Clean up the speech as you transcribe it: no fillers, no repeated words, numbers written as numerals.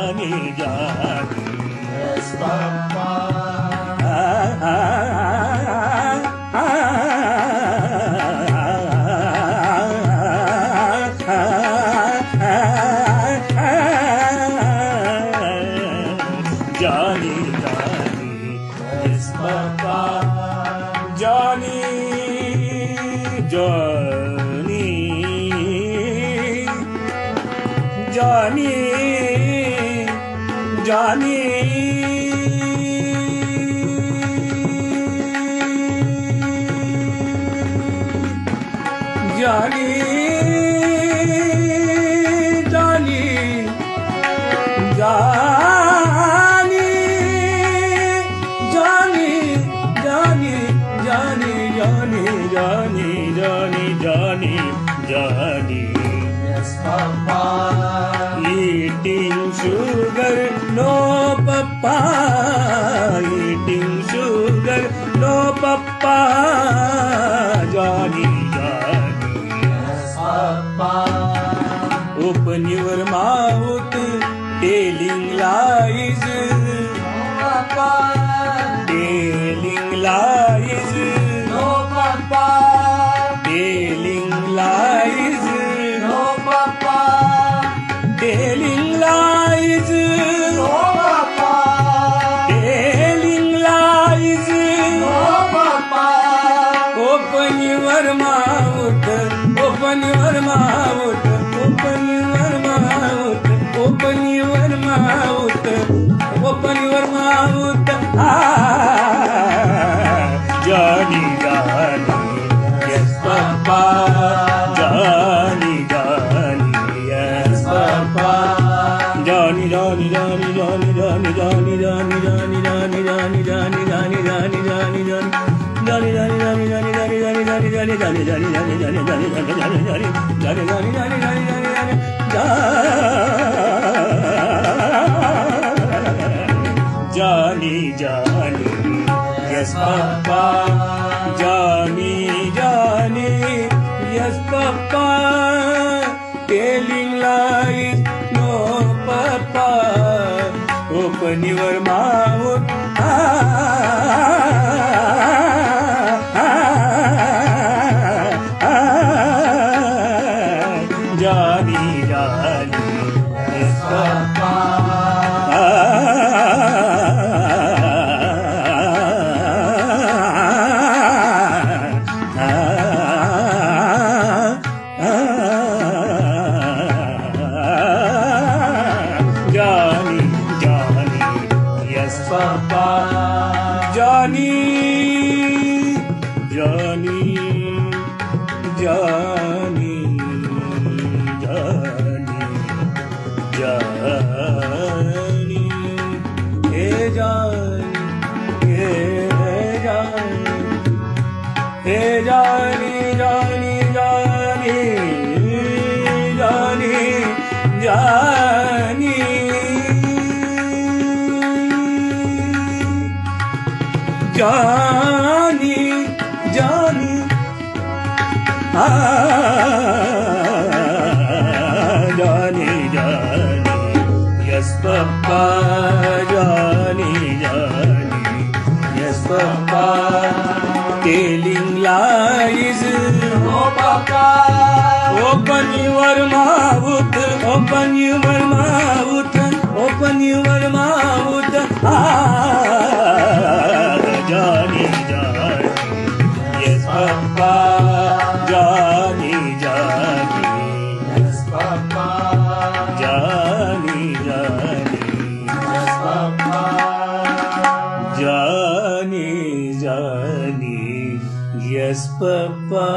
Johnny, Johnny. Yes, Papa. Johnny, Johnny, yes, Papa. Johnny, Johnny, Johnny, Johnny. Johnny, Johnny, Johnny, Johnny, Johnny, Johnny, Johnny, Johnny, Johnny, Johnny, Johnny. Yes, Papa. Eating sugar, no papa. Eating sugar, no papa. Johnny, Johnny. Yes, Papa. Open your mouth, telling lies. No, Papa. Telling lies. No, Papa. Telling lies. No, Papa. Telling lies. No, Papa. Telling lies. No, Papa. Open your mouth. Open your mouth. Open your mouth. Open your mouth. Open your mouth. Johnny, Johnny, yes, Papa. Johnny, Johnny, yes, Papa. Johnny, Johnny, Johnny, Johnny, Johnny, Johnny, Johnny, Johnny, Johnny, Johnny, Johnny, Johnny, Johnny, Johnny, Johnny. Johnny, Johnny, Johnny, Johnny, Johnny, Johnny, Johnny, Johnny, Johnny, Johnny, Johnny, Johnny, Johnny, Johnny, Johnny, Johnny, Johnny, Johnny, Johnny, yes, Papa. Johnny, Johnny, yes, Papa. Telling lies, no, Papa. Open your mouth. Johnny, Johnny, yes, Papa. Johnny, Johnny, yes, Papa. Johnny, Johnny, Johnny, Johnny, Johnny, hey Johnny, hey Johnny, hey Johnny, Johnny, Johnny, Johnny, Johnny. Johnny, Johnny, Johnny, Johnny, yes, Papa. Johnny, Johnny, yes, Papa. Telling lies, No, Papa. open your mouth, open your mouth, open your mouth. Johnny, Johnny, yes, Papa. Johnny, Johnny, Yes, Papa. Johnny, Johnny, Yes, Papa. Johnny, Johnny, yes, Papa.